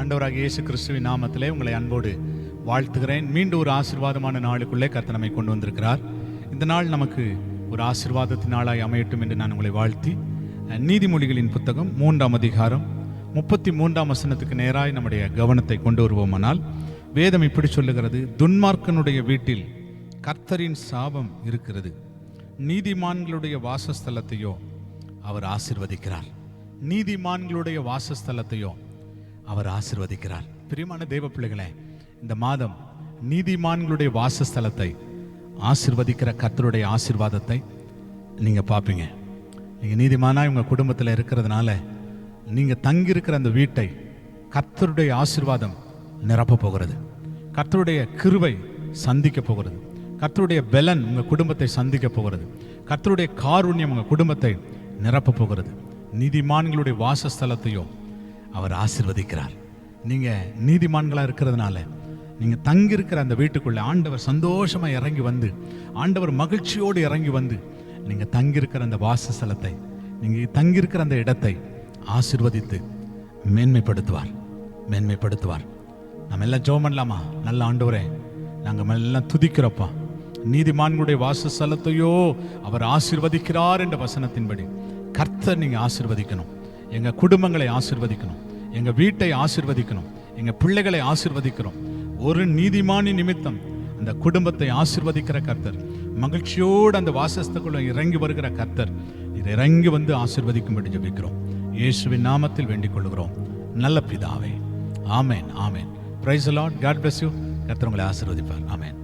ஆண்டவராகிய இயேசு கிறிஸ்துவின் நாமத்திலே உங்களை அன்போடு வாழ்த்துகிறேன். மீண்டும் ஒரு ஆசீர்வாதமான நாளுக்குள்ளே கர்த்தர் நம்மை கொண்டு வந்திருக்கிறார். இந்த நாள் நமக்கு ஒரு ஆசீர்வாதத்தின் நாளாய் அமையட்டும் என்று நான் உங்களை வாழ்த்தி, நீதிமொழிகளின் புத்தகம் 3ஆம் அதிகாரம் 33ஆம் வசனத்துக்கு நேராய் நம்முடைய கவனத்தை கொண்டு வருவோமானால், வேதம் இப்படி சொல்லுகிறது: துன்மார்க்கனுடைய வீட்டில் கர்த்தரின் சாபம் இருக்கிறது, நீதிமான்களுடைய வாசஸ்தலத்தையோ அவர் ஆசீர்வதிக்கிறார். நீதிமான்களுடைய வாசஸ்தலத்தையோ அவர் ஆசீர்வதிக்கிறார். பிரியமான தேவ பிள்ளைகளே, இந்த மாதம் நீதிமான்களுடைய வாசஸ்தலத்தை ஆசீர்வதிக்கிற கர்த்தருடைய ஆசீர்வாதத்தை நீங்கள் பார்ப்பீங்க. நீங்கள் நீதிமானாக உங்கள் குடும்பத்தில் இருக்கிறதுனால நீங்கள் தங்கியிருக்கிற அந்த வீட்டை கர்த்தருடைய ஆசீர்வாதம் நிரப்ப போகிறது. கர்த்தருடைய கிருபை சந்திக்க போகிறது. கர்த்தருடைய பெலன் உங்கள் குடும்பத்தை சந்திக்க போகிறது. கர்த்தருடைய காருண்யம் உங்கள் குடும்பத்தை நிரப்ப போகிறது. நீதிமான்களுடைய வாசஸ்தலத்தையோ அவர் ஆசீர்வதிக்கிறார். நீங்கள் நீதிமான்களாக இருக்கிறதுனால நீங்கள் தங்கியிருக்கிற அந்த வீட்டுக்குள்ளே ஆண்டவர் சந்தோஷமாக இறங்கி வந்து, ஆண்டவர் மகிழ்ச்சியோடு இறங்கி வந்து, நீங்கள் தங்கியிருக்கிற அந்த வாசஸ்தலத்தை, நீங்கள் தங்கியிருக்கிற அந்த இடத்தை ஆசீர்வதித்து மேன்மைப்படுத்துவார். மேன்மைப்படுத்துவார். நம்ம எல்லாம் ஜெபம் பண்ணலாமா? நல்ல ஆண்டவரே, நாங்கள் எல்லாம் துதிக்கிறப்பா, நீதிமான்களுடைய வாசஸ்தலத்தையோ அவர் ஆசீர்வதிக்கிறார் என்ற வசனத்தின்படி கர்த்தர் நீங்கள் ஆசீர்வதிக்கணும். எங்கள் குடும்பங்களை ஆசீர்வதிக்கணும், எங்கள் வீட்டை ஆசீர்வதிக்கணும், எங்கள் பிள்ளைகளை ஆசீர்வதிக்கணும். ஒரு நீதிமானி நிமித்தம் அந்த குடும்பத்தை ஆசீர்வதிக்கிற கர்த்தர், மகிழ்ச்சியோடு அந்த வாசஸ்தலக்குள்ள இறங்கி வருகிற கர்த்தர், இது இறங்கி வந்து ஆசீர்வதிக்கும்படி ஜெபிக்கிறோம். இயேசுவின் நாமத்தில் வேண்டிக் கொள்கிறோம் நல்ல பிதாவே. ஆமேன், ஆமேன். Praise the lord. God bless you. கர்த்தர் உங்களை ஆசீர்வதிப்பார். ஆமேன்.